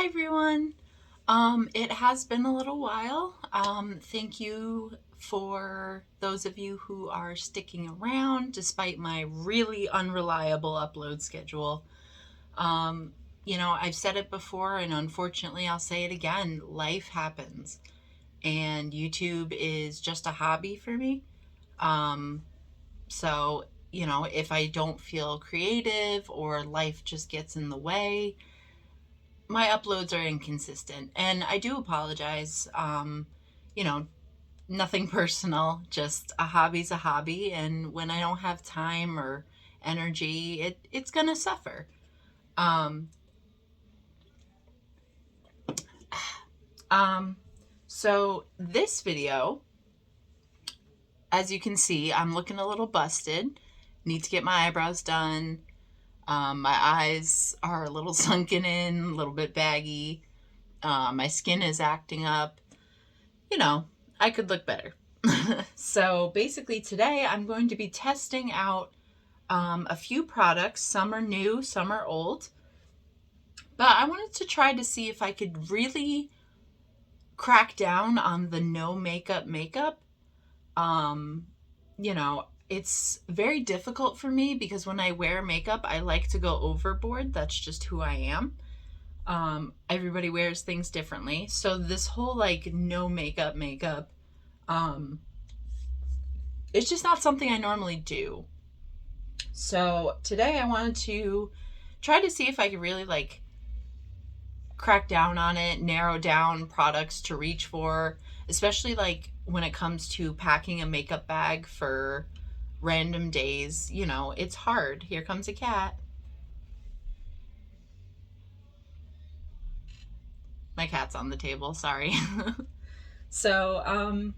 Hi everyone. It has been a little while. Thank you for those of you who are sticking around despite my really unreliable upload schedule. I've said it before and unfortunately I'll say it again. Life happens and YouTube is just a hobby for me. Um, if I don't feel creative or life just gets in the way, my uploads are inconsistent and I do apologize. You know, Nothing personal, just a hobby's a hobby. And when I don't have time or energy, it's going to suffer. Um, um, so this video, as you can see, I'm looking a little busted. Need to get my eyebrows done. My eyes are a little sunken in, a little bit baggy. My skin is acting up. You know, I could look better. So basically today I'm going to be testing out a few products. Some are new, some are old. But I wanted to try to see if I could really crack down on the no makeup. Um, it's very difficult for me because when I wear makeup, I like to go overboard. That's just who I am. Everybody wears things differently. So this whole like no makeup, um, it's just not something I normally do. So today I wanted to try to see if I could really like crack down on it, narrow down products to reach for, especially like when it comes to packing a makeup bag for random days. It's hard. Here comes a cat. My cat's on the table, sorry. So,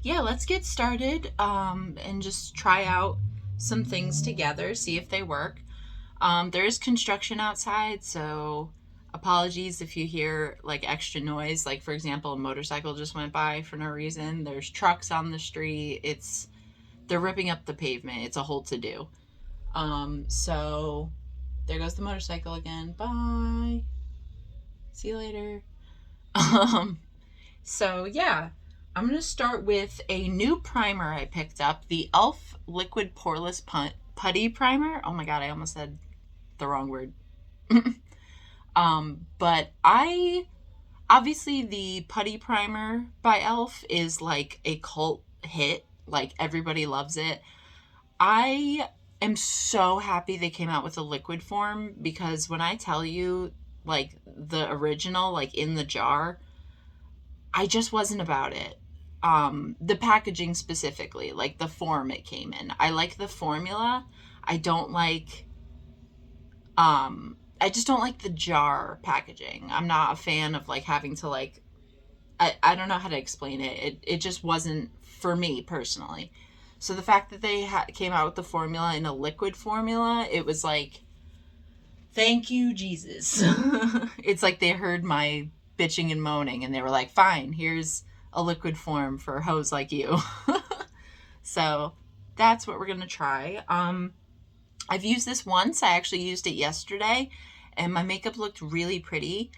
yeah, let's get started and just try out some things together, see if they work. There is construction outside, so apologies if you hear like extra noise. Like, for example, a motorcycle just went by for no reason. There's trucks on the street. They're ripping up the pavement. It's a whole to do. So there goes the motorcycle again. Bye. See you later. Um, so yeah, I'm gonna start with a new primer I picked up, the e.l.f. Liquid Poreless Putty Primer. Oh my god, I almost said the wrong word. But I obviously the putty primer by e.l.f. is like a cult hit. Like everybody loves it. I am so happy they came out with a liquid form because when I tell you like the original, like in the jar, I just wasn't about it. The packaging specifically, like the form it came in. I like the formula. I don't like I just don't like the jar packaging. I'm not a fan of like having to like I don't know how to explain it. It just wasn't for me personally. So the fact that they came out with the formula in a liquid formula, it was like, thank you, Jesus. It's like they heard my bitching and moaning and they were like, fine, here's a liquid form for hoes like you. So that's what we're going to try. I've used this once. I actually used it yesterday and my makeup looked really pretty.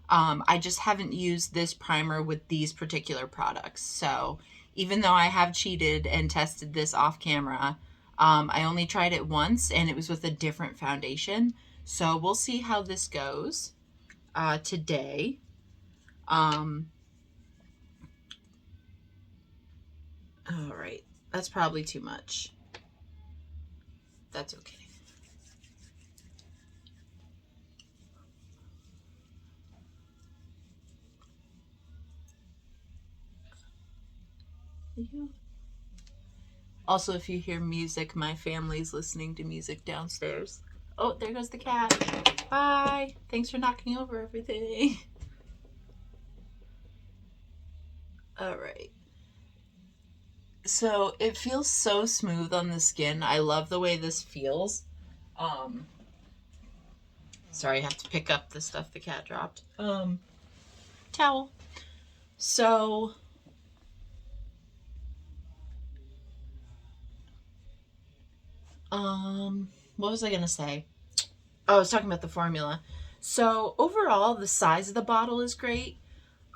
I just haven't used this primer with these particular products. So even though I have cheated and tested this off camera, I only tried it once and it was with a different foundation. So we'll see how this goes today. All right, that's probably too much. That's okay. Yeah. Also, if you hear music, my family's listening to music downstairs. Oh, there goes the cat. Bye. Thanks for knocking over everything. All right. So it feels so smooth on the skin. I love the way this feels. Um, Sorry, I have to pick up the stuff the cat dropped. Towel. So, what was I gonna say? Oh, I was talking about the formula. So overall, the size of the bottle is great.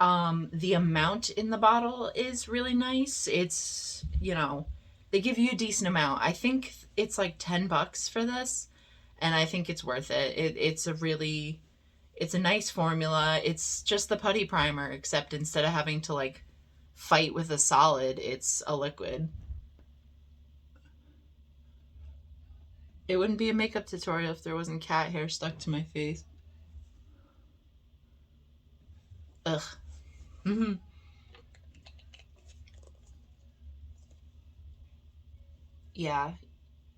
The amount in the bottle is really nice. It's, they give you a decent amount. I think it's like $10 for this, and I think it's worth it. It's a nice formula. It's just the putty primer, except instead of having to like fight with a solid, it's a liquid. It wouldn't be a makeup tutorial if there wasn't cat hair stuck to my face. Ugh. Mm-hmm. Yeah.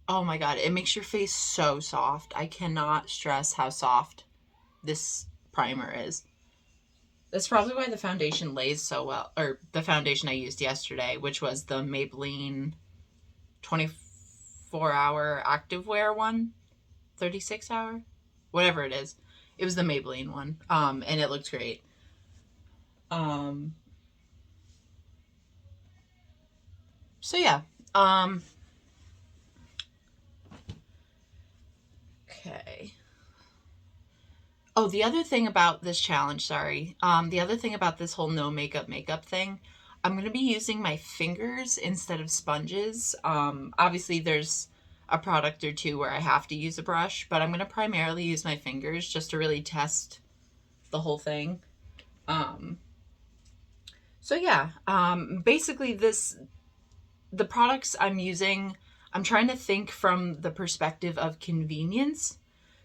Oh my god, it makes your face so soft. I cannot stress how soft this primer is. That's probably why the foundation lays so well, or the foundation I used yesterday, which was the Maybelline 24-hour activewear one, 36-hour, whatever it is. It was the Maybelline one, and it looked great. Um, so yeah. Okay. Oh, the other thing about this challenge, sorry. The other thing about this whole no makeup thing, I'm going to be using my fingers instead of sponges. Obviously, there's a product or two where I have to use a brush, but I'm going to primarily use my fingers just to really test the whole thing. So yeah, basically the products I'm using, I'm trying to think from the perspective of convenience.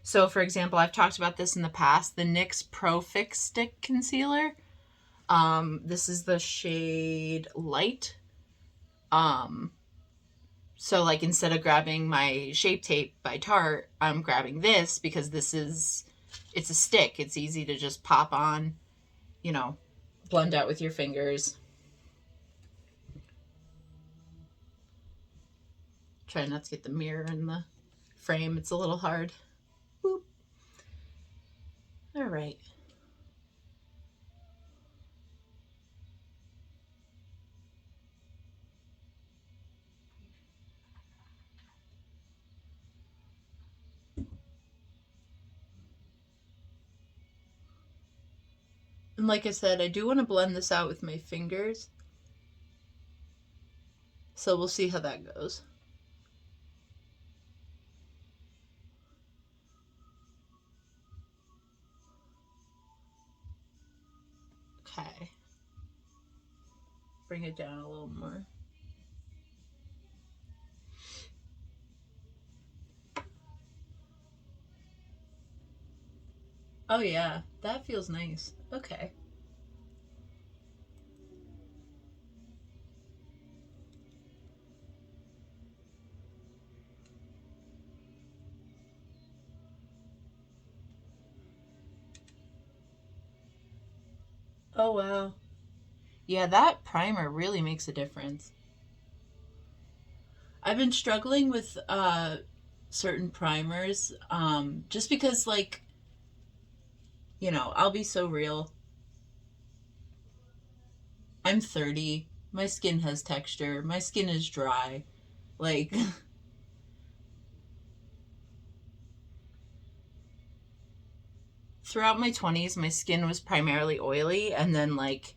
So, for example, I've talked about this in the past, the NYX Pro Fix Stick Concealer. This is the shade Light. So like instead of grabbing my Shape Tape by Tarte, I'm grabbing this because it's a stick. It's easy to just pop on, you know, blend out with your fingers. Try not to get the mirror in the frame. It's a little hard. Boop. All right. And like I said, I do want to blend this out with my fingers. So we'll see how that goes. Okay. Bring it down a little more. Oh yeah, that feels nice. Okay. Oh wow. Yeah, that primer really makes a difference. I've been struggling with certain primers just because like, I'll be so real. I'm 30. My skin has texture. My skin is dry. Like throughout my 20s, my skin was primarily oily and then like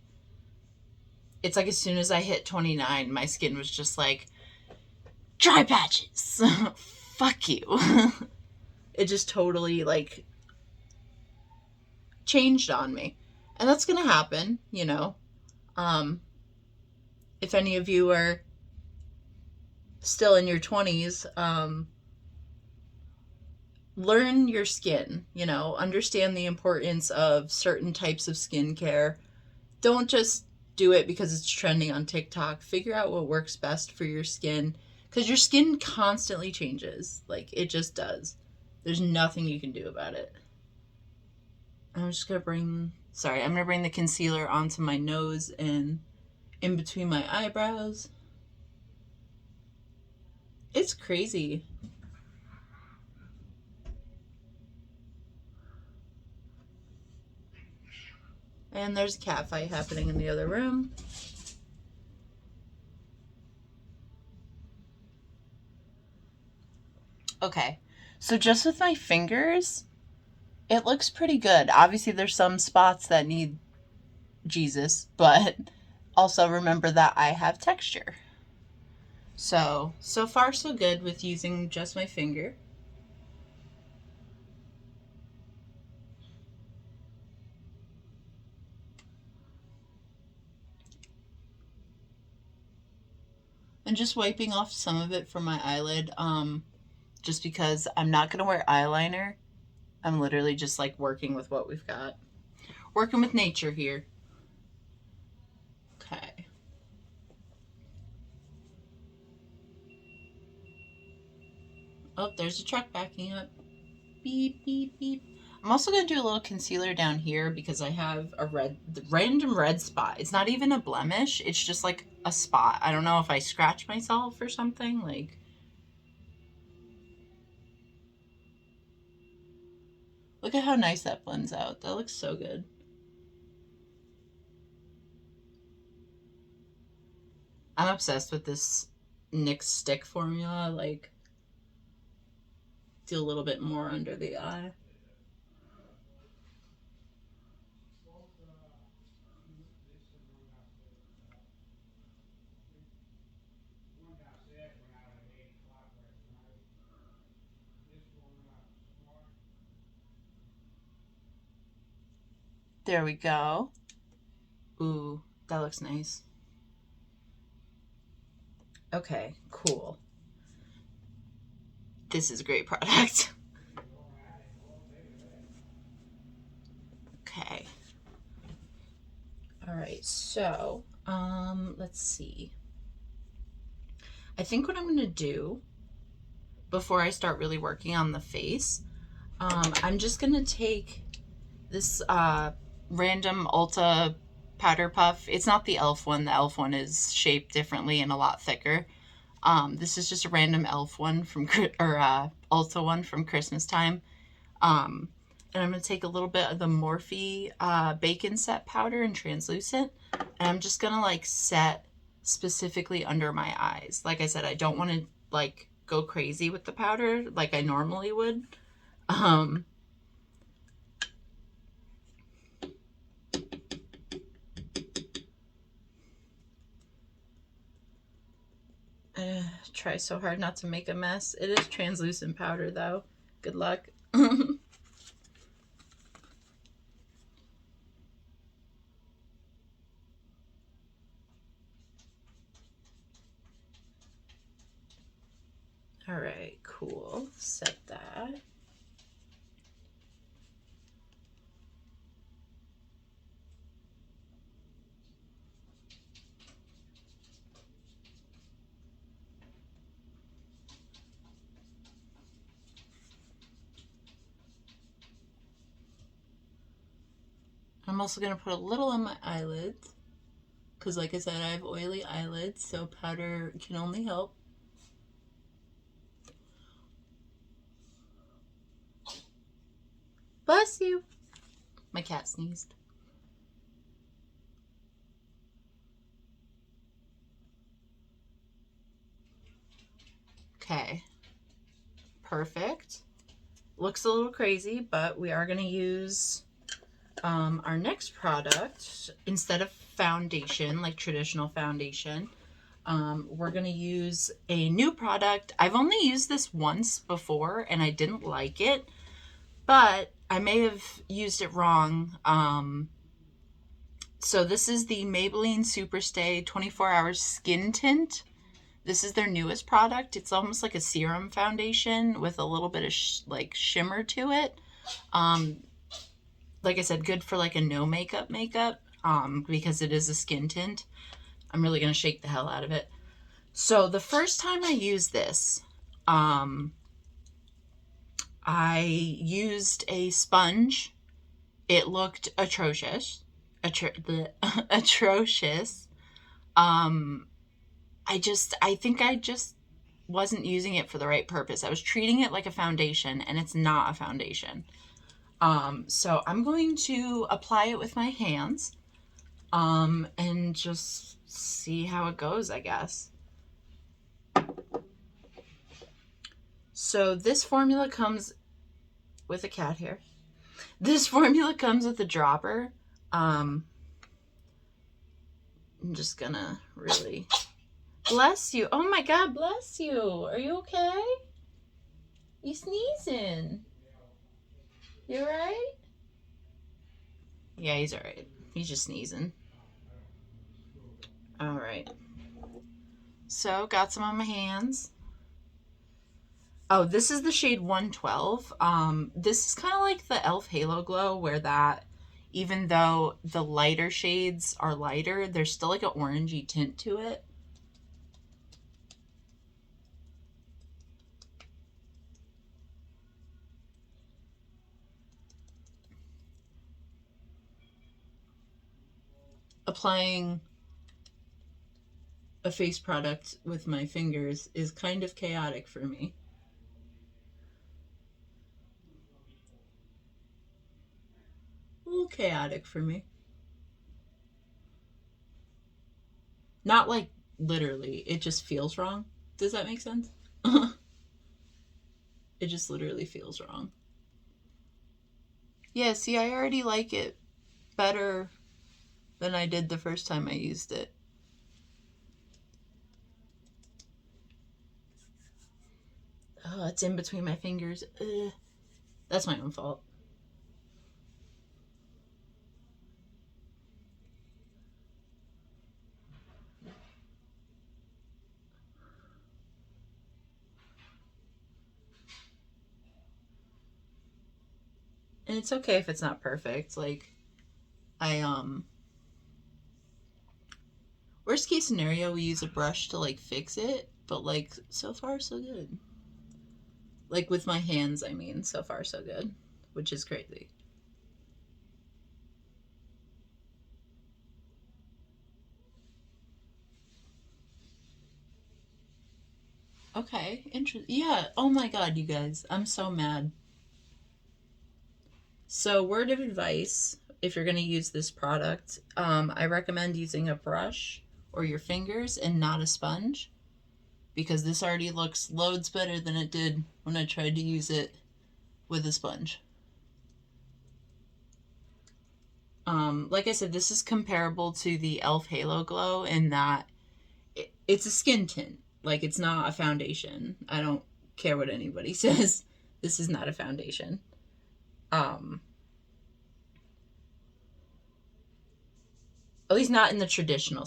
it's like as soon as I hit 29, my skin was just like dry patches. Fuck you. It just totally like changed on me. And that's going to happen. Um, if any of you are still in your 20s, learn your skin, understand the importance of certain types of skincare. Don't just do it because it's trending on TikTok. Figure out what works best for your skin because your skin constantly changes. Like it just does. There's nothing you can do about it. I'm just going to I'm going to bring the concealer onto my nose and in between my eyebrows. It's crazy. And there's a cat fight happening in the other room. Okay, so just with my fingers, It looks pretty good. Obviously, there's some spots that need Jesus, but also remember that I have texture. So far so good with using just my finger. And just wiping off some of it from my eyelid, just because I'm not going to wear eyeliner. I'm literally just like working with what we've got. Working with nature here. Okay. Oh, there's a truck backing up. Beep, beep, beep. I'm also going to do a little concealer down here because I have a random red spot. It's not even a blemish. It's just like a spot. I don't know if I scratched myself or something. Like, look at how nice that blends out. That looks so good. I'm obsessed with this NYX stick formula. Like, do a little bit more under the eye. There we go. Ooh, that looks nice. Okay, cool. This is a great product. Okay. All right, so let's see. I think what I'm gonna do before I start really working on the face, I'm just gonna take this random Ulta powder puff. It's not the e.l.f. one. The e.l.f. one is shaped differently and a lot thicker. This is just a random e.l.f. one from Ulta one from Christmas time. And I'm going to take a little bit of the Morphe Bacon Set powder and translucent, and I'm just going to like set specifically under my eyes. Like I said, I don't want to like go crazy with the powder like I normally would. Try so hard not to make a mess. It is translucent powder though. Good luck. All right, cool. Set that. I'm also going to put a little on my eyelids because, like I said, I have oily eyelids, so powder can only help. Bless you. My cat sneezed. Okay. Perfect. Looks a little crazy, but we are going to use our next product instead of foundation, like traditional foundation. We're going to use a new product. I've only used this once before and I didn't like it, but I may have used it wrong. So this is the Maybelline Superstay 24 Hours Skin Tint. This is their newest product. It's almost like a serum foundation with a little bit of like shimmer to it. Like I said, good for like a no makeup because it is a skin tint. I'm really going to shake the hell out of it. So the first time I used this, I used a sponge. It looked atrocious. Atrocious. I think I just wasn't using it for the right purpose. I was treating it like a foundation, and it's not a foundation. So I'm going to apply it with my hands, and just see how it goes, I guess. So this formula comes with a cat hair. This formula comes with a dropper. I'm just gonna really... Bless you. Oh my God, bless you. Are you okay? You sneezing? You alright? Yeah, he's alright. He's just sneezing. Alright. So, got some on my hands. Oh, this is the shade 112. This is kind of like the e.l.f. Halo Glow, where that, even though the lighter shades are lighter, there's still like an orangey tint to it. Applying a face product with my fingers is kind of chaotic for me. A little chaotic for me. Not like literally, it just feels wrong. Does that make sense? It just literally feels wrong. Yeah, see, I already like it better than I did the first time I used it. Oh, it's in between my fingers. Ugh. That's my own fault. And it's okay if it's not perfect. Like, worst case scenario, we use a brush to, like, fix it. But, like, so far, so good. Like, with my hands, I mean, so far, so good. Which is crazy. Okay, interesting. Yeah, oh my God, you guys. I'm so mad. So, word of advice, if you're going to use this product, I recommend using a brush or your fingers and not a sponge, because this already looks loads better than it did when I tried to use it with a sponge. Like I said, this is comparable to the e.l.f. Halo Glow in that it's a skin tint. Like, it's not a foundation. I don't care what anybody says. This is not a foundation. At least not in the traditional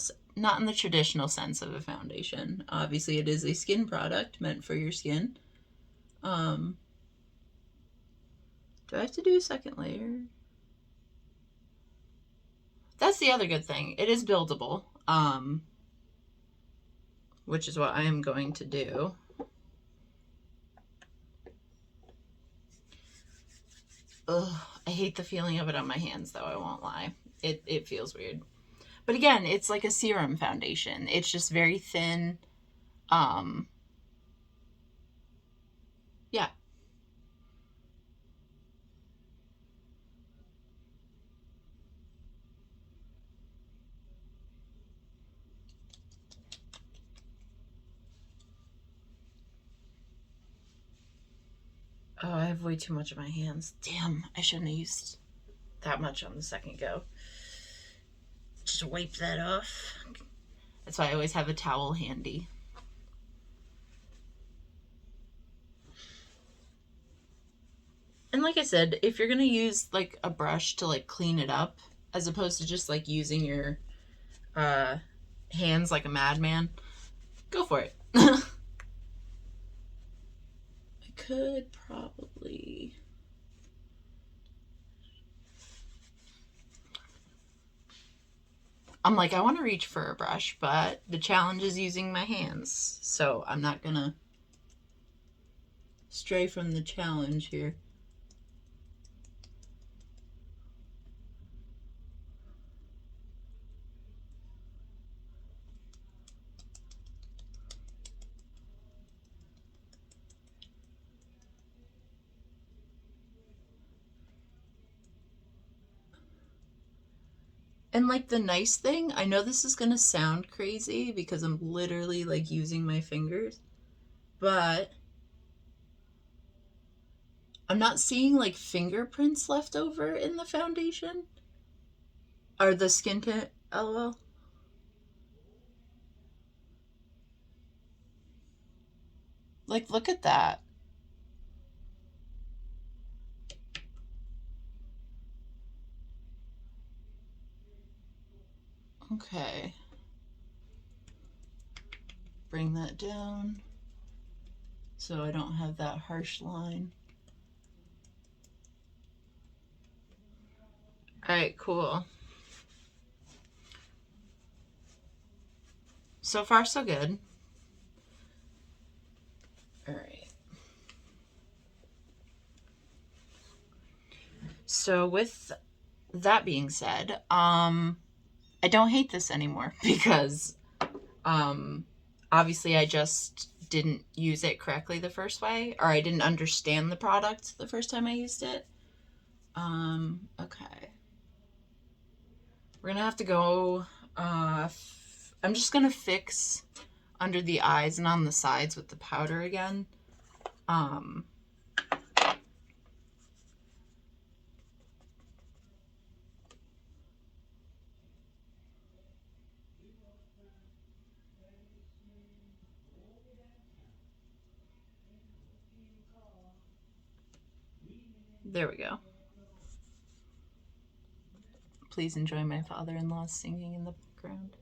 sense of a foundation. Obviously, it is a skin product meant for your skin. Do I have to do a second layer? That's the other good thing. It is buildable, which is what I am going to do. Ugh, I hate the feeling of it on my hands, though. I won't lie. It feels weird. But again, it's like a serum foundation. It's just very thin. Yeah. Oh, I have way too much on my hands. Damn, I shouldn't have used that much on the second go. Just wipe that off. That's why I always have a towel handy. And like I said, if you're gonna use like a brush to like clean it up, as opposed to just like using your hands like a madman, go for it. I could probably... I'm like, I want to reach for a brush, but the challenge is using my hands. So I'm not gonna stray from the challenge here. And like the nice thing, I know this is gonna sound crazy because I'm literally like using my fingers, but I'm not seeing like fingerprints left over in the foundation. Or the skin tint, lol. Like, look at that. Okay. Bring that down so I don't have that harsh line. Alright, cool. So far, so good. Alright. So with that being said, I don't hate this anymore because obviously I just didn't use it correctly the first way, or I didn't understand the product the first time I used it. Okay. We're gonna have to go, I'm just gonna fix under the eyes and on the sides with the powder again. There we go. Please enjoy my father-in-law singing in the background.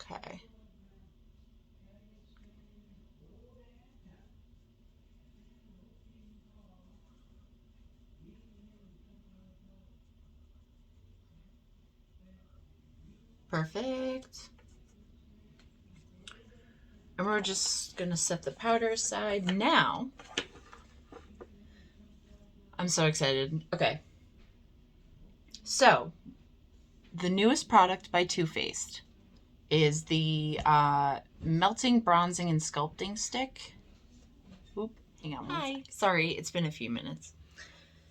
Okay. Perfect. And we're just gonna set the powder aside now. I'm so excited. Okay. So, the newest product by Too Faced is the Melting Bronzing and Sculpting Stick. Oop, hang on. Hi. Sorry, it's been a few minutes.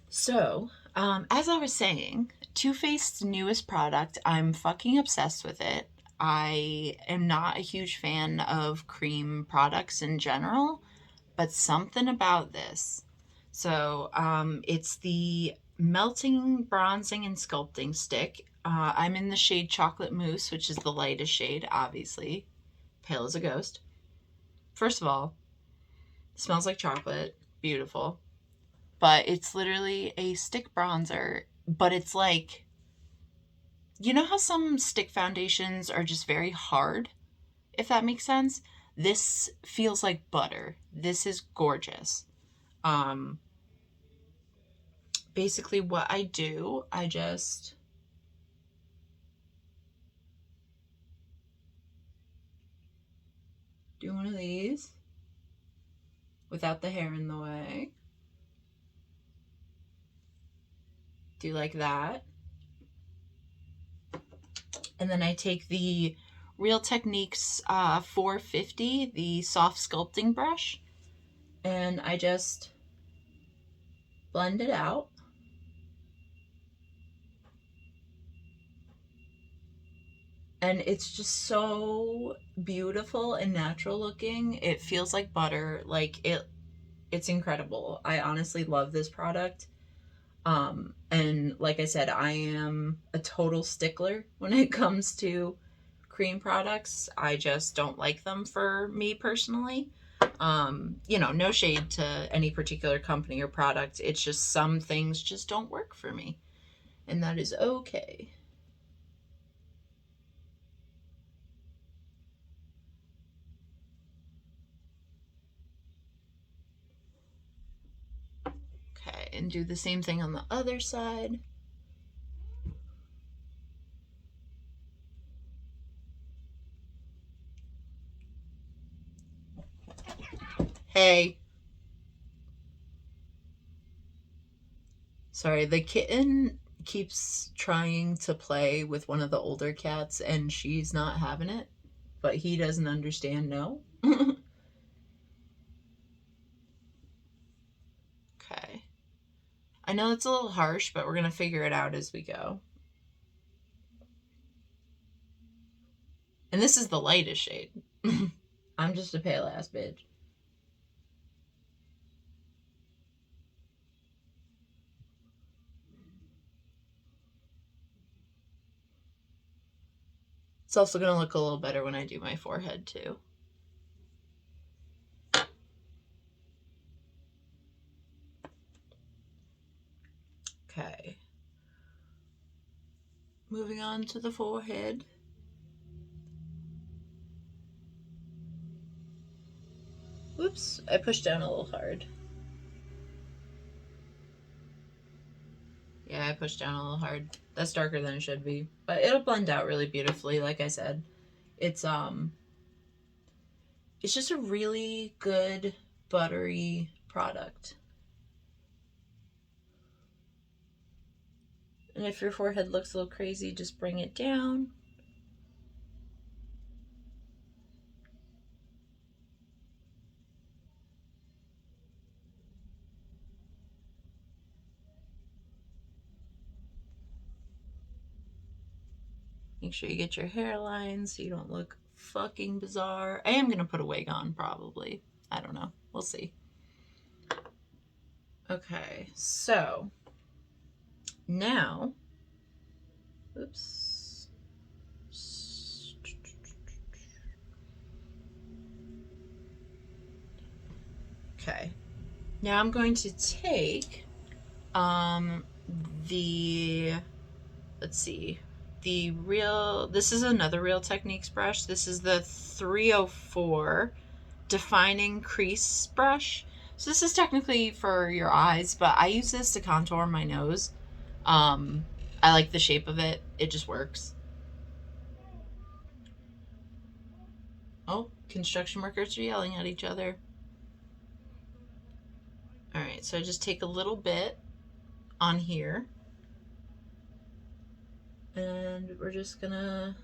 So, as I was saying, Too Faced's newest product, I'm fucking obsessed with it. I am not a huge fan of cream products in general, but something about this. So, it's the Melting Bronzing and Sculpting Stick. I'm in the shade Chocolate Mousse, which is the lightest shade, obviously. Pale as a ghost. First of all, smells like chocolate. Beautiful. But it's literally a stick bronzer, but it's like, you know how some stick foundations are just very hard, if that makes sense? This feels like butter. This is gorgeous. Basically what I do, I just do one of these without the hair in the way. Do like that. And then I take the Real Techniques 450, the soft sculpting brush, and I just blend it out. And it's just so beautiful and natural looking. It feels like butter. Like it's incredible. I honestly love this product. And like I said, I am a total stickler when it comes to cream products. I just don't like them for me personally. No shade to any particular company or product. It's just some things just don't work for me. And that is okay. Okay, and do the same thing on the other side. Hey. Sorry, the kitten keeps trying to play with one of the older cats and she's not having it, but he doesn't understand no. Okay. I know it's a little harsh, but we're going to figure it out as we go. And this is the lightest shade. I'm just a pale ass bitch. It's also going to look a little better when I do my forehead too. Okay. Moving on to the forehead. Whoops, I pushed down a little hard. Yeah, I pushed down a little hard. That's darker than it should be. But it'll blend out really beautifully, like I said. It's just a really good buttery product. And if your forehead looks a little crazy, just bring it down. Make sure you get your hairline so you don't look fucking bizarre. I am going to put a wig on, probably. I don't know. We'll see. Okay, so now, oops. Okay, now I'm going to take the, let's see, the Real, this is another Real Techniques brush. This is the 304 Defining Crease brush. So this is technically for your eyes, but I use this to contour my nose. I like the shape of it. It just works. Oh, construction workers are yelling at each other. All right, so I just take a little bit on here. And we're just gonna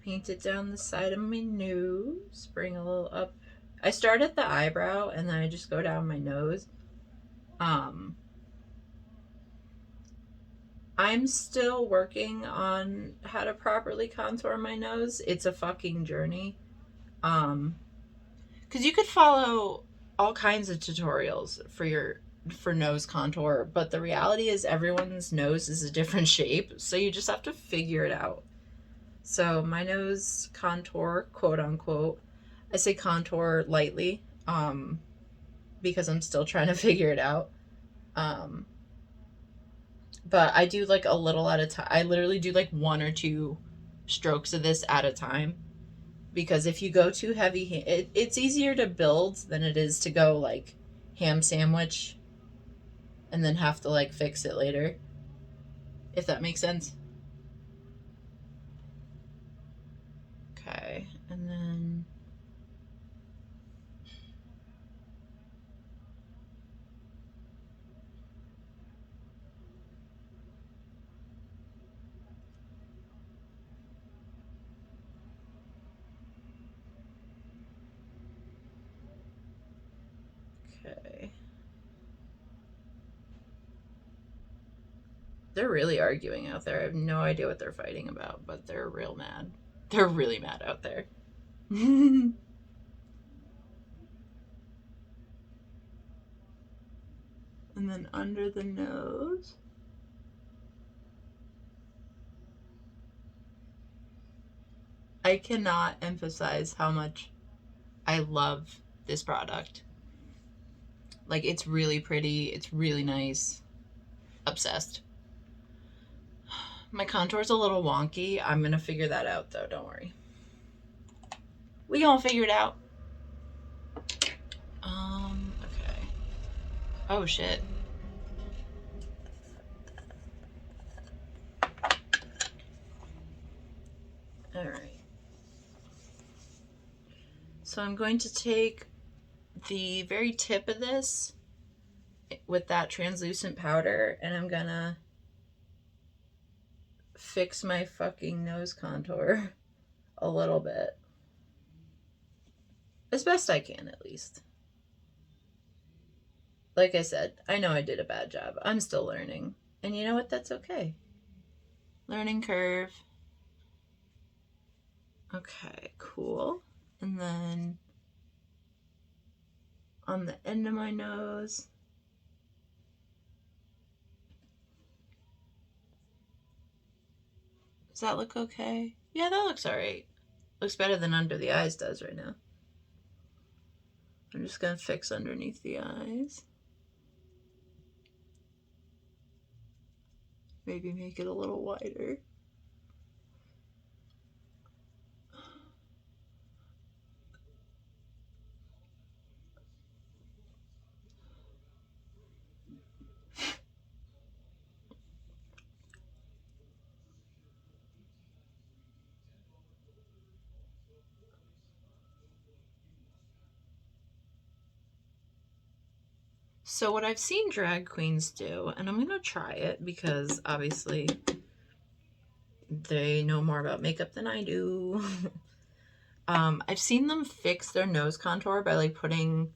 paint it down the side of my nose. Bring a little up. I start at the eyebrow and then I just go down my nose. I'm still working on how to properly contour my nose. It's a fucking journey. Because you could follow all kinds of tutorials for nose contour, but the reality is everyone's nose is a different shape, so you just have to figure it out. So my nose contour, quote unquote, I say contour lightly, because I'm still trying to figure it out. But I do like a little at a time. I literally do like 1 or 2 strokes of this at a time, because if you go too heavy, it's easier to build than it is to go like ham sandwich and then have to like fix it later, if that makes sense. Okay, and then okay. They're really arguing out there. I have no idea what they're fighting about, but they're real mad. They're really mad out there. And then under the nose. I cannot emphasize how much I love this product. Like, it's really pretty. It's really nice. Obsessed. My contour's a little wonky. I'm going to figure that out, though. Don't worry. We gonna figure it out. Okay. Oh, shit. All right. So I'm going to take the very tip of this with that translucent powder, and I'm gonna fix my fucking nose contour a little bit. As best I can, at least. Like I said, I know I did a bad job. I'm still learning. And you know what? That's okay. Learning curve. Okay, cool. And then on the end of my nose. Does that look okay? Yeah, that looks alright. Looks better than under the eyes does right now. I'm just gonna fix underneath the eyes. Maybe make it a little wider. So what I've seen drag queens do, and I'm gonna try it because obviously they know more about makeup than I do. I've seen them fix their nose contour by like putting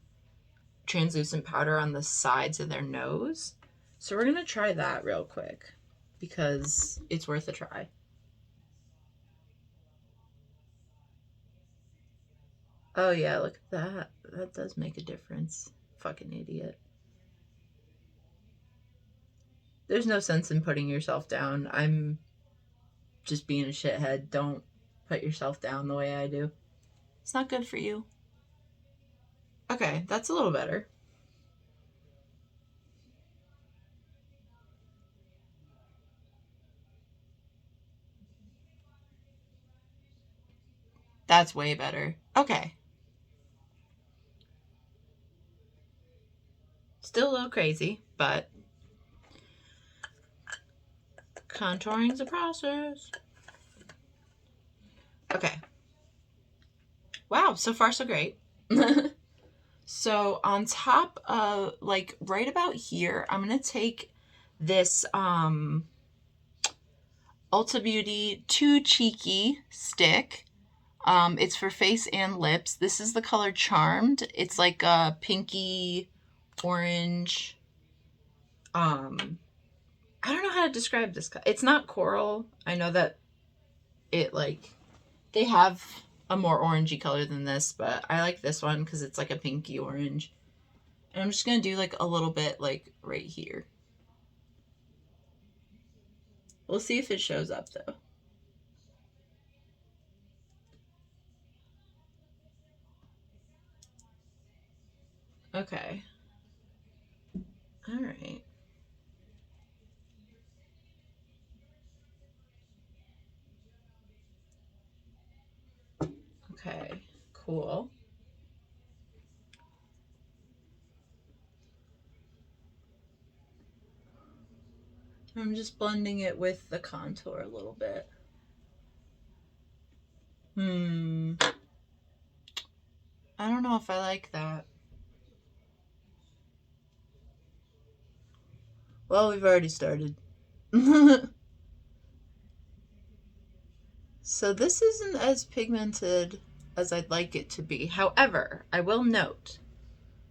translucent powder on the sides of their nose. So we're gonna try that real quick because it's worth a try. Oh yeah, look at that. That does make a difference. Fucking idiot. There's no sense in putting yourself down. I'm just being a shithead. Don't put yourself down the way I do. It's not good for you. Okay, that's a little better. That's way better. Okay. Still a little crazy, but contouring's a process. Okay. Wow, so far so great. So on top of, like, right about here, I'm going to take this Ulta Beauty Too Cheeky stick. It's for face and lips. This is the color Charmed. It's like a pinky orange. I don't know how to describe this. It's not coral. I know that it, like, they have a more orangey color than this, but I like this one because it's like a pinky orange. And I'm just going to do like a little bit like right here. We'll see if it shows up though. Okay. All right. Okay, cool. I'm just blending it with the contour a little bit. I don't know if I like that. Well, we've already started. So this isn't as pigmented as I'd like it to be. However, I will note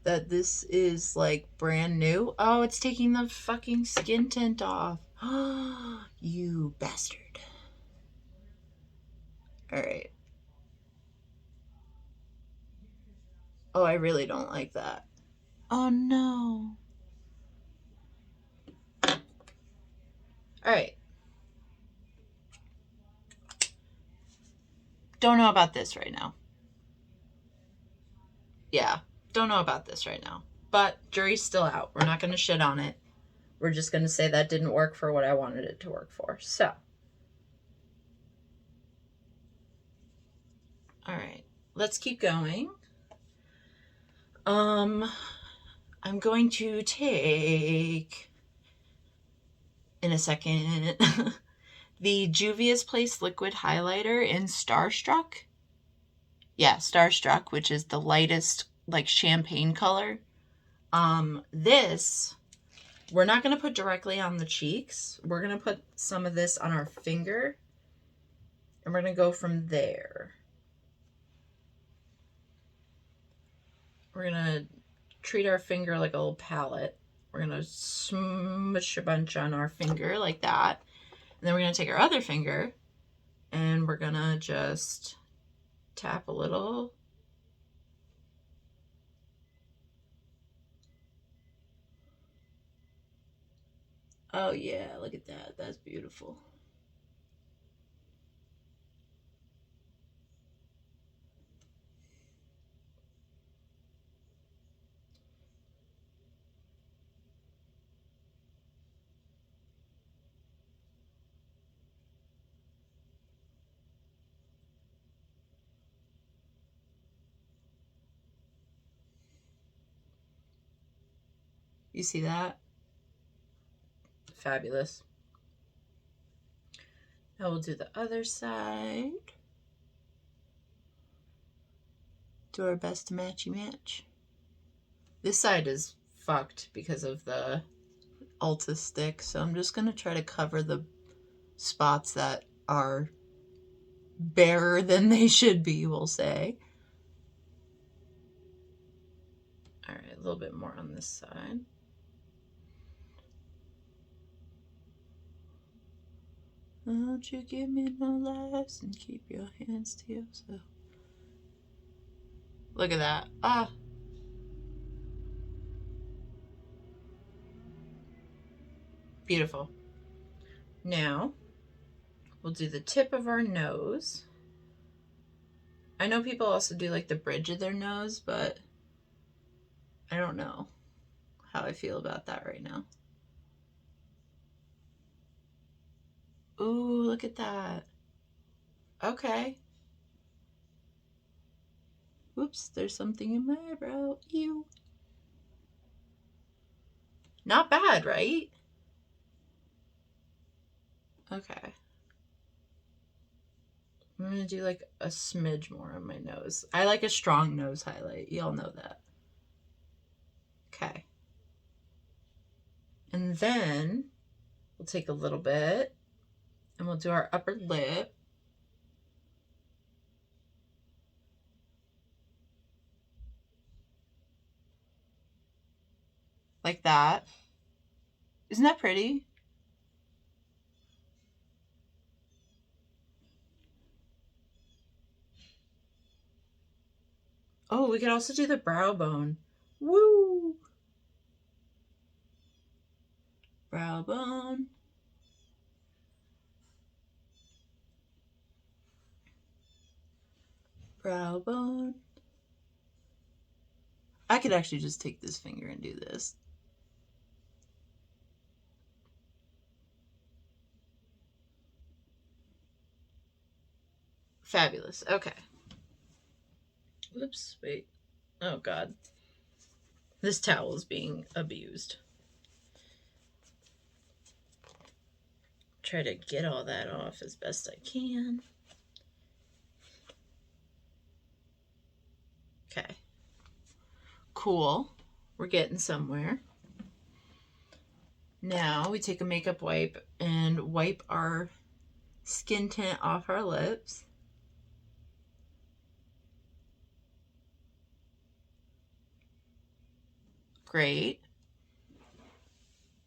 that this is like brand new. Oh, it's taking the fucking skin tint off. You bastard. Alright. Oh, I really don't like that. Oh no. Alright. Don't know about this right now. Yeah, don't know about this right now. But jury's still out. We're not going to shit on it. We're just going to say that didn't work for what I wanted it to work for. So. Alright. Let's keep going. I'm going to take, in a second, the Juvia's Place Liquid Highlighter in Starstruck. Yeah, Starstruck, which is the lightest, like, champagne color. This, we're not going to put directly on the cheeks. We're going to put some of this on our finger. And we're going to go from there. We're going to treat our finger like a little palette. We're going to smush a bunch on our finger like that. And then we're going to take our other finger and we're going to just Tap a little. Oh yeah, look at that. That's beautiful. You see that? Fabulous. Now we'll do the other side. Do our best to matchy match. This side is fucked because of the Ulta stick, so I'm just going to try to cover the spots that are barer than they should be, we'll say. All right, a little bit more on this side. Won't you give me no lies and keep your hands to yourself? Look at that. Ah. Beautiful. Now, we'll do the tip of our nose. I know people also do like the bridge of their nose, but I don't know how I feel about that right now. Ooh, look at that. Okay. Whoops, there's something in my eyebrow. Ew. Not bad, right? Okay. I'm going to do like a smidge more on my nose. I like a strong nose highlight. Y'all know that. Okay. And then we'll take a little bit and we'll do our upper lip. Like that. Isn't that pretty? Oh, we could also do the brow bone. Woo! Brow bone. Brow bone. I could actually just take this finger and do this. Fabulous. Okay. Whoops, wait. Oh, God. This towel is being abused. Try to get all that off as best I can. Okay. Cool. We're getting somewhere. Now we take a makeup wipe and wipe our skin tint off our lips. Great.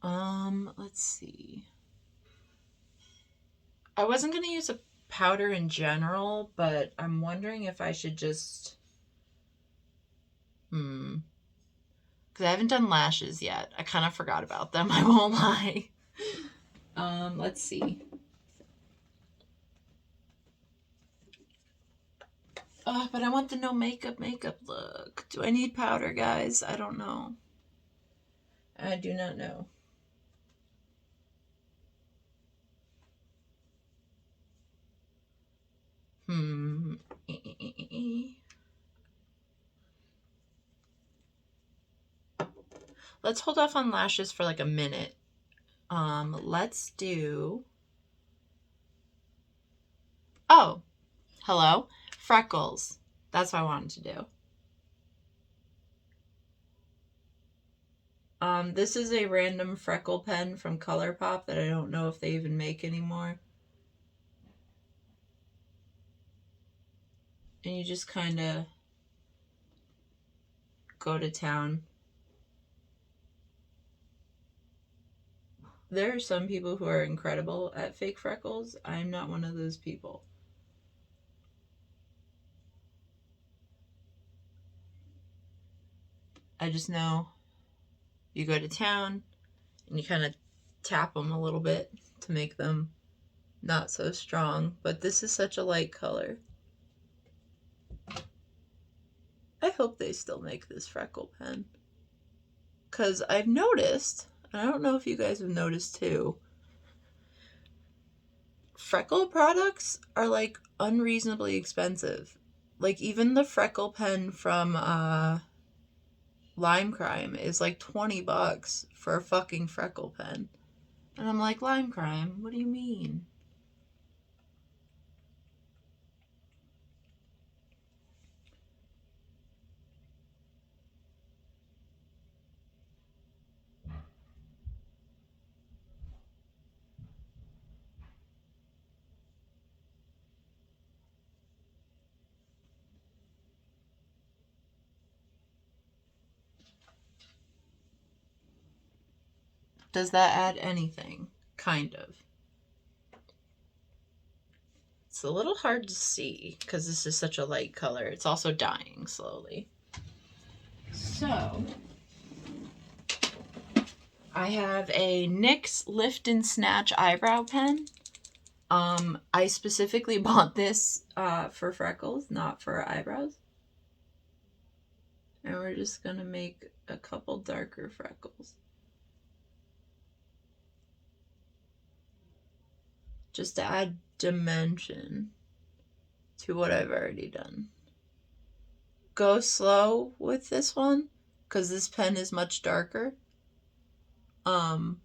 Let's see. I wasn't going to use a powder in general, but I'm wondering if I should just... Because I haven't done lashes yet. I kind of forgot about them, I won't lie. Let's see. Oh, but I want the no makeup look. Do I need powder, guys? I don't know. I do not know. Let's hold off on lashes for like a minute. Let's do... Oh, hello. Freckles. That's what I wanted to do. This is a random freckle pen from ColourPop that I don't know if they even make anymore. And you just kind of go to town. There are some people who are incredible at fake freckles. I'm not one of those people. I just know you go to town and you kind of tap them a little bit to make them not so strong. But this is such a light color. I hope they still make this freckle pen. Because I've noticed, and I don't know if you guys have noticed too, freckle products are like unreasonably expensive. Like even the freckle pen from Lime Crime is like $20 for a fucking freckle pen. And I'm like, Lime Crime? What do you mean? Does that add anything? Kind of. It's a little hard to see because this is such a light color. It's also dying slowly. So, I have a NYX Lift and Snatch eyebrow pen. I specifically bought this for freckles, not for eyebrows. And we're just gonna make a couple darker freckles. Just to add dimension to what I've already done. Go slow with this one because this pen is much darker.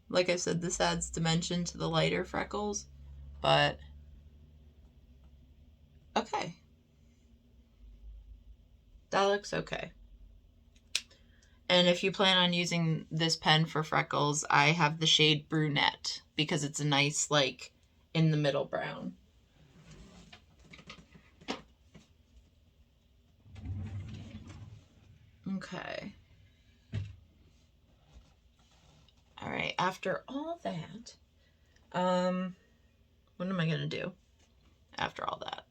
Like I said, this adds dimension to the lighter freckles, but okay. That looks okay. And if you plan on using this pen for freckles, I have the shade Brunette because it's a nice, like, in the middle brown. Okay. All right, after all that, what am I going to do after all that?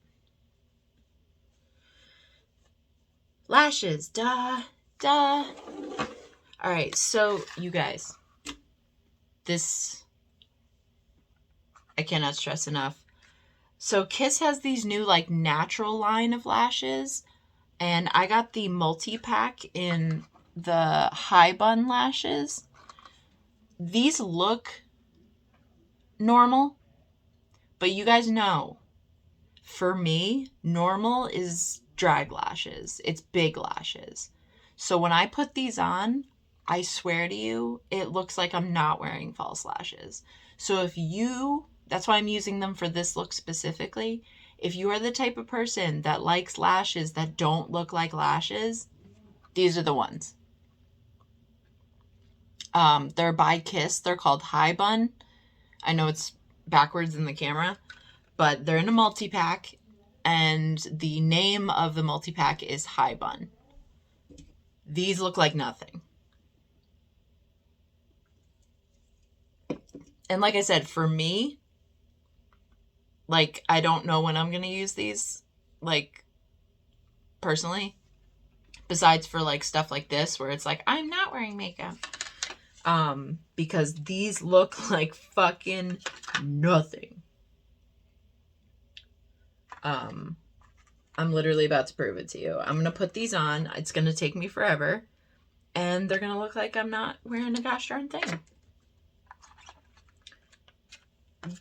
Lashes, duh. All right, so you guys, this, I cannot stress enough. So Kiss has these new like natural line of lashes, and I got the multi-pack in the high bun lashes. These look normal, but you guys know, for me, normal is drag lashes. It's big lashes. So when I put these on, I swear to you, it looks like I'm not wearing false lashes. So if you, that's why I'm using them for this look specifically. If you are the type of person that likes lashes that don't look like lashes, these are the ones. They're by Kiss. They're called High Bun. I know it's backwards in the camera, but they're in a multi-pack, and the name of the multi-pack is High Bun. These look like nothing. And like I said, for me, like, I don't know when I'm going to use these, like, personally, besides for, like, stuff like this, where it's like, I'm not wearing makeup. Because these look like fucking nothing. I'm literally about to prove it to you. I'm going to put these on. It's going to take me forever. And they're going to look like I'm not wearing a gosh darn thing.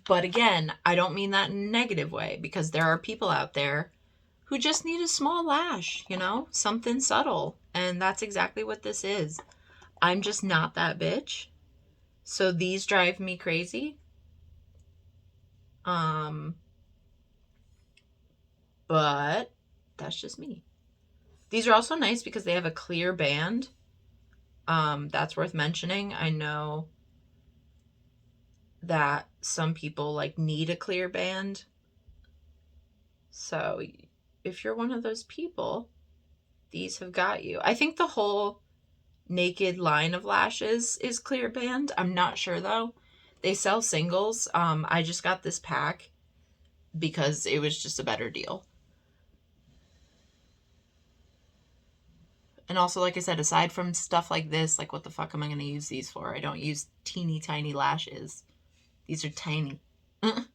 But again, I don't mean that in a negative way, because there are people out there who just need a small lash, you know, something subtle. And that's exactly what this is. I'm just not that bitch. So these drive me crazy. But that's just me. These are also nice because they have a clear band. That's worth mentioning. I know that some people like need a clear band. So if you're one of those people, these have got you. I think the whole Naked line of lashes is clear band. I'm not sure though. They sell singles. I just got this pack because it was just a better deal. And also, like I said, aside from stuff like this, like what the fuck am I going to use these for? I don't use teeny tiny lashes. These are tiny. Oh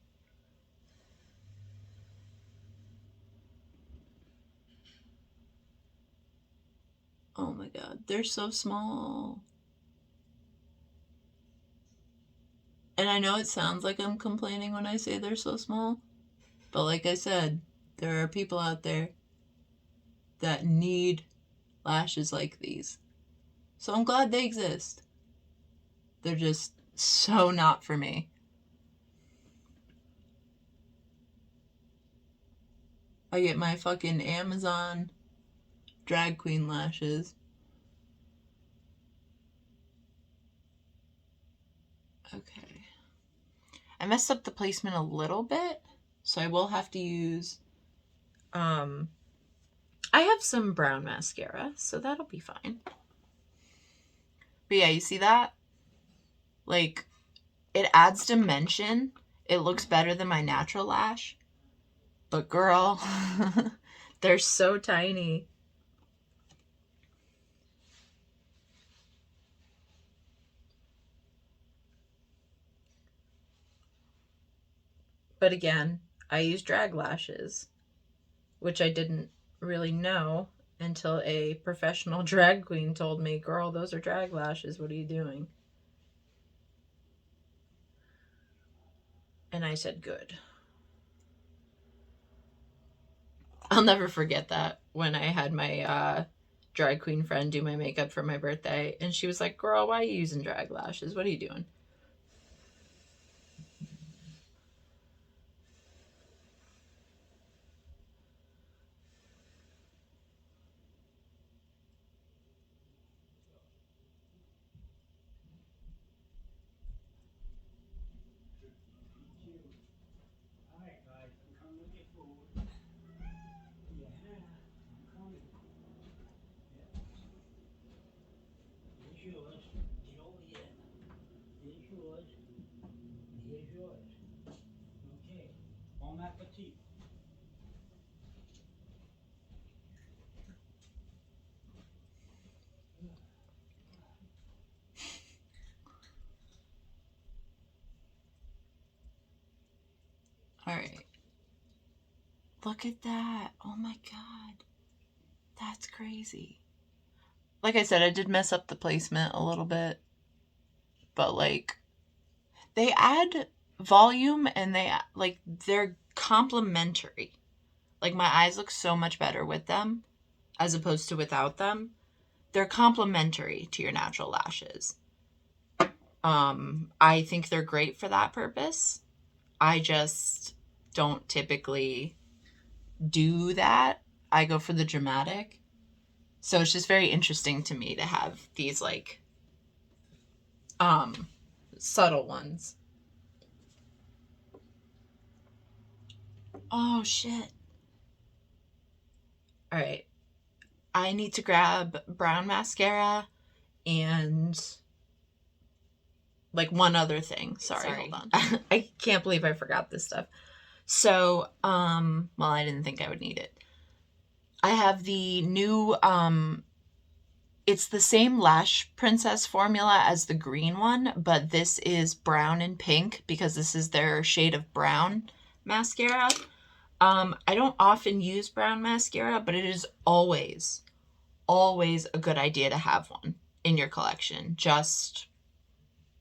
my god, they're so small. And I know it sounds like I'm complaining when I say they're so small, but like I said, there are people out there that need lashes like these. So I'm glad they exist. They're just so not for me. I get my fucking Amazon drag queen lashes. Okay. I messed up the placement a little bit, so I will have to use I have some brown mascara, so that'll be fine. But yeah, you see that? Like, it adds dimension. It looks better than my natural lash. But girl, they're so tiny. But again, I use drag lashes, which I didn't really know until a professional drag queen told me, girl, those are drag lashes. What are you doing? And I said, good. I'll never forget that when I had my drag queen friend do my makeup for my birthday. And she was like, girl, why are you using drag lashes? What are you doing? All right. Look at that. Oh my God. That's crazy. Like I said, I did mess up the placement a little bit, but like they add volume and they're complementary. Like my eyes look so much better with them as opposed to without them. They're complementary to your natural lashes. I think they're great for that purpose. I just don't typically do that. I go for the dramatic. So it's just very interesting to me to have these like um subtle ones. Oh shit. All right. I need to grab brown mascara and like one other thing. Sorry. Hold on. I can't believe I forgot this stuff. So, well, I didn't think I would need it. I have the new it's the same Lash Princess formula as the green one, but this is brown and pink because this is their shade of brown mascara. I don't often use brown mascara, but it is always, always a good idea to have one in your collection, just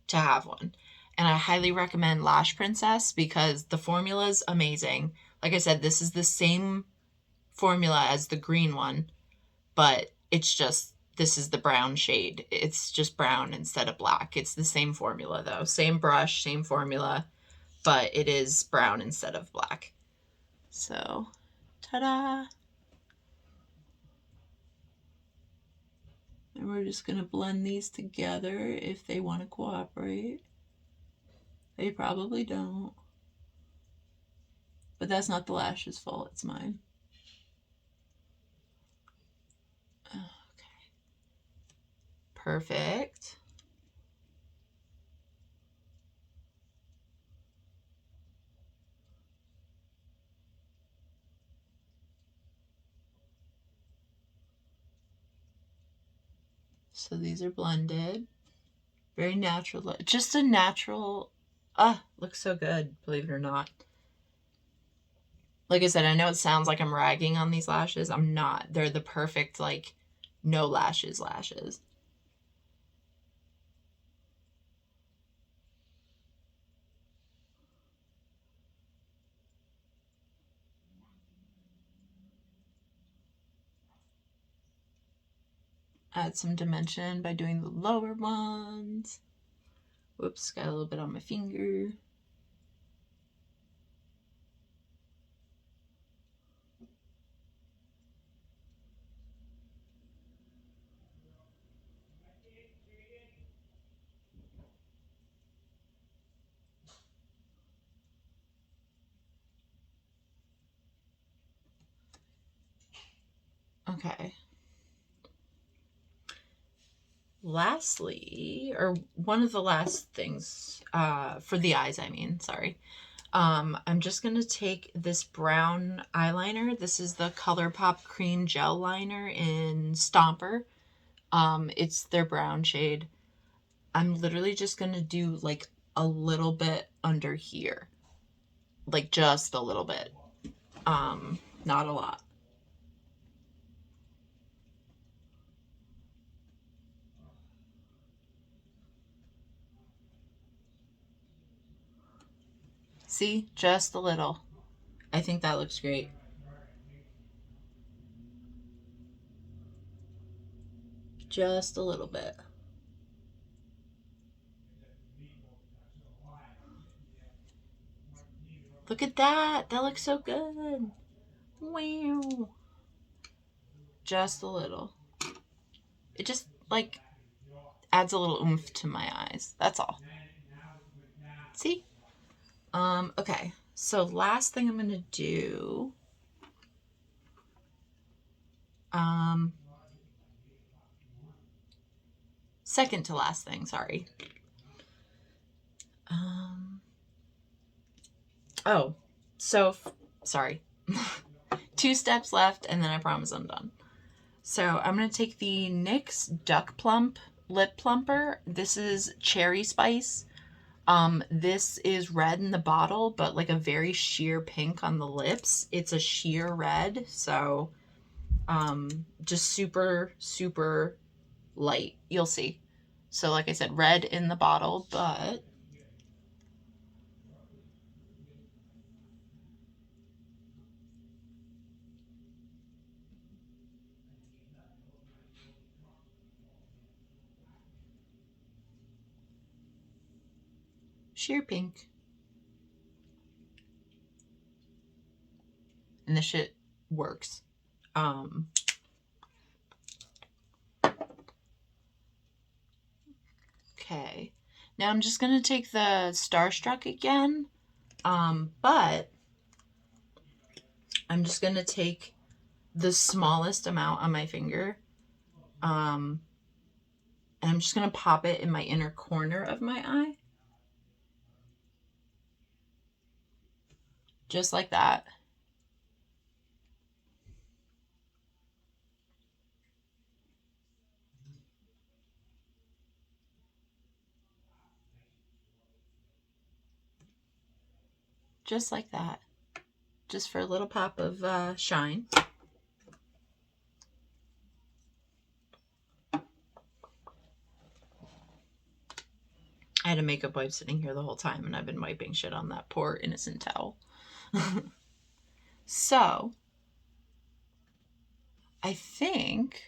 to have one. And I highly recommend Lash Princess because the formula is amazing. Like I said, this is the same formula as the green one, but it's just this is the brown shade. It's just brown instead of black. It's the same formula though. Same brush, same formula, but it is brown instead of black. So, ta-da! And we're just going to blend these together if they want to cooperate. They probably don't. But that's not the lash's fault, it's mine. Okay. Perfect. So these are blended. Very natural. Just a natural. Looks so good, believe it or not. Like I said, I know it sounds like I'm ragging on these lashes. I'm not. They're the perfect, like, no lashes lashes. Add some dimension by doing the lower ones. Whoops, got a little bit on my finger. Okay. Lastly, or one of the last things, for the eyes, I mean, sorry. I'm just going to take this brown eyeliner. This is the ColourPop Cream Gel Liner in Stomper. It's their brown shade. I'm literally just going to do like a little bit under here. Like just a little bit. Not a lot. See? Just a little. I think that looks great. Just a little bit. Look at that. That looks so good. Wow. Just a little. It just, like, adds a little oomph to my eyes. That's all. See? Okay. So last thing I'm going to do, second to last thing, sorry. Sorry. 2 steps left, and then I promise I'm done. So I'm going to take the NYX Duck Plump Lip Plumper. This is Cherry Spice. This is red in the bottle, but like a very sheer pink on the lips. It's a sheer red, so just super, super light. You'll see. So like I said, red in the bottle, but sheer pink. And this shit works. Okay. Now I'm just going to take the Starstruck again, but I'm just going to take the smallest amount on my finger, and I'm just going to pop it in my inner corner of my eye. Just like that. Just like that. Just for a little pop of shine. I had a makeup wipe sitting here the whole time, and I've been wiping shit on that poor innocent towel. So, I think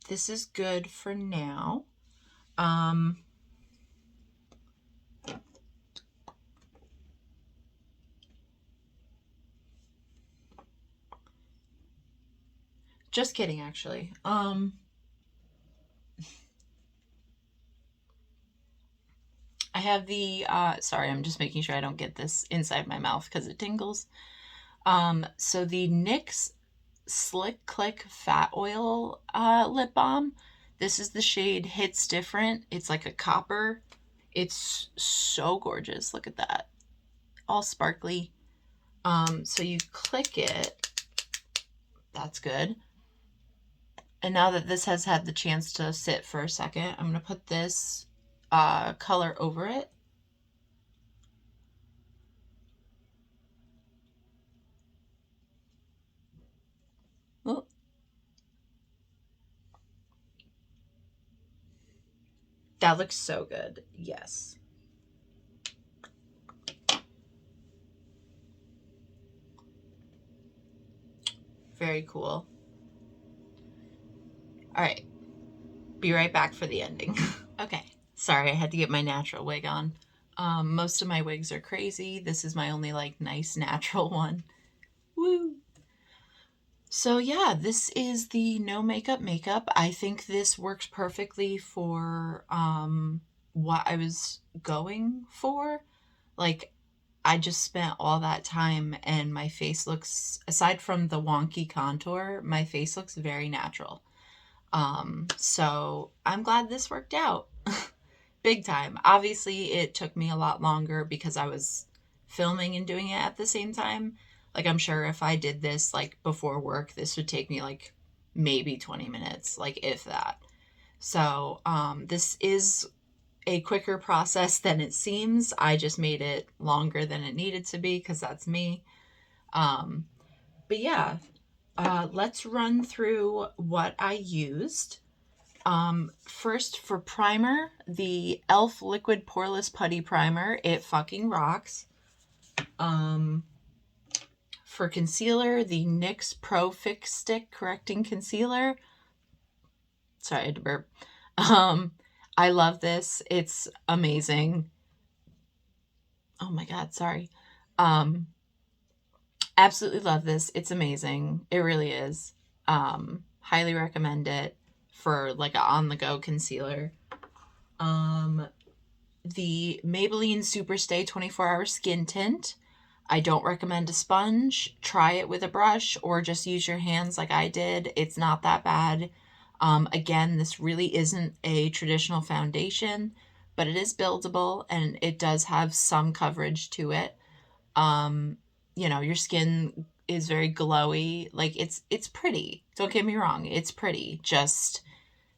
this is good for now. Just kidding, actually. I have the, sorry, I'm just making sure I don't get this inside my mouth because it tingles. So the NYX Slick Click Fat Oil lip balm. This is the shade Hits Different. It's like a copper. It's so gorgeous. Look at that. All sparkly. So you click it. That's good. And now that this has had the chance to sit for a second, I'm going to put this color over it. Oh. That looks so good. Yes. Very cool. All right. Be right back for the ending. Okay. Sorry, I had to get my natural wig on. Most of my wigs are crazy. This is my only like nice natural one. Woo! So yeah, this is the no makeup. I think this works perfectly for what I was going for. Like I just spent all that time and my face looks, aside from the wonky contour, my face looks very natural. So I'm glad this worked out. Big time. Obviously, it took me a lot longer because I was filming and doing it at the same time. Like, I'm sure if I did this like before work, this would take me like maybe 20 minutes, like if that. So, this is a quicker process than it seems. I just made it longer than it needed to be because that's me. Um, but yeah, let's run through what I used. First for primer, the e.l.f. Liquid Poreless Putty Primer. It fucking rocks. For concealer, the NYX Pro Fix Stick Correcting Concealer. Sorry, I had to burp. I love this. It's amazing. Oh my god, sorry. Um, Absolutely love this. It's amazing. It really is. Highly recommend it for like a on-the-go concealer. The Maybelline Superstay 24-hour skin tint. I don't recommend a sponge. Try it with a brush or just use your hands like I did. It's not that bad. Again, this really isn't a traditional foundation, but it is buildable and it does have some coverage to it. Your skin is very glowy. Like it's pretty. Don't get me wrong, it's pretty. Just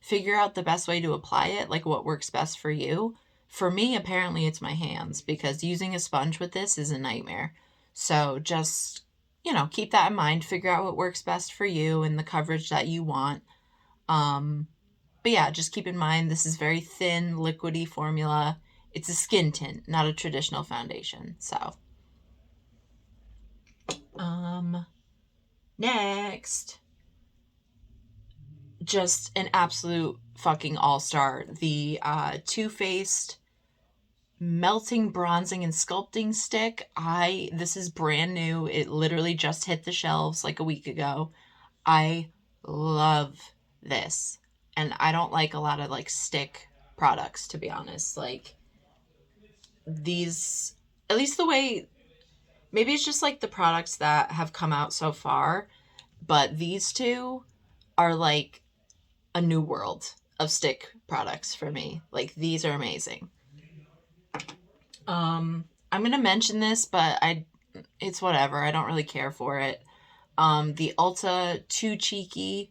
figure out the best way to apply it, like what works best for you. For me, apparently it's my hands because using a sponge with this is a nightmare. So just, keep that in mind, figure out what works best for you and the coverage that you want. But yeah, just keep in mind this is very thin, liquidy formula. It's a skin tint, not a traditional foundation. So, next, just an absolute fucking all-star. The Too Faced Melting Bronzing and Sculpting Stick. This is brand new. It literally just hit the shelves like a week ago. I love this. And I don't like a lot of like stick products, to be honest. Like these, at least the way, maybe it's just like the products that have come out so far, but these two are like a new world of stick products for me. Like these are amazing. I'm gonna mention this, but it's whatever. I don't really care for it. The Ulta Too Cheeky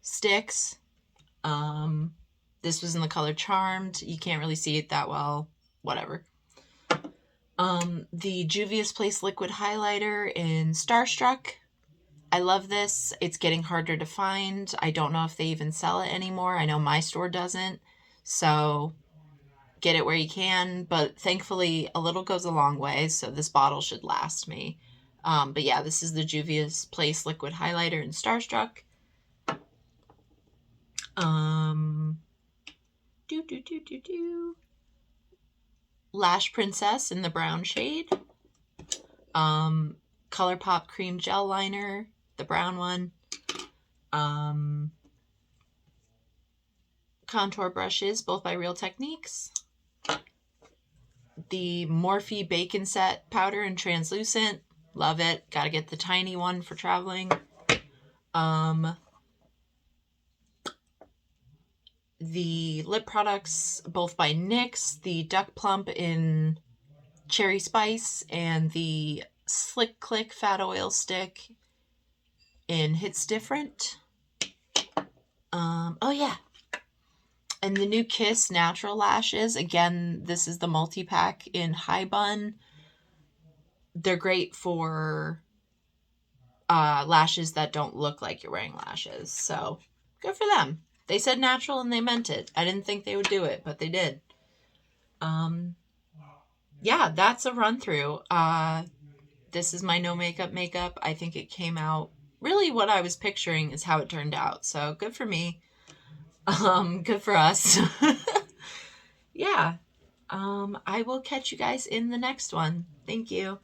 sticks. This was in the color Charmed. You can't really see it that well. Whatever. The Juvia's Place liquid highlighter in Starstruck. I love this. It's getting harder to find. I don't know if they even sell it anymore. I know my store doesn't. So get it where you can. But thankfully, a little goes a long way. So this bottle should last me. But yeah, this is the Juvia's Place liquid highlighter in Starstruck. Lash Princess in the brown shade. ColourPop cream gel liner, the brown one. Contour brushes, both by Real Techniques. The Morphe Bacon Set powder in translucent. Love it. Gotta get the tiny one for traveling. The lip products, both by NYX, the Duck Plump in Cherry Spice, and the Slick Click Fat Oil Stick in Hits Different. Oh yeah. And the new Kiss Natural Lashes, again, this is the multi-pack in High Bun. They're great for lashes that don't look like you're wearing lashes. So good for them. They said natural and they meant it. I didn't think they would do it, but they did. Yeah, that's a run through. This is my no makeup. I think it came out really what I was picturing is how it turned out. So good for me. Good for us. Yeah. I will catch you guys in the next one. Thank you.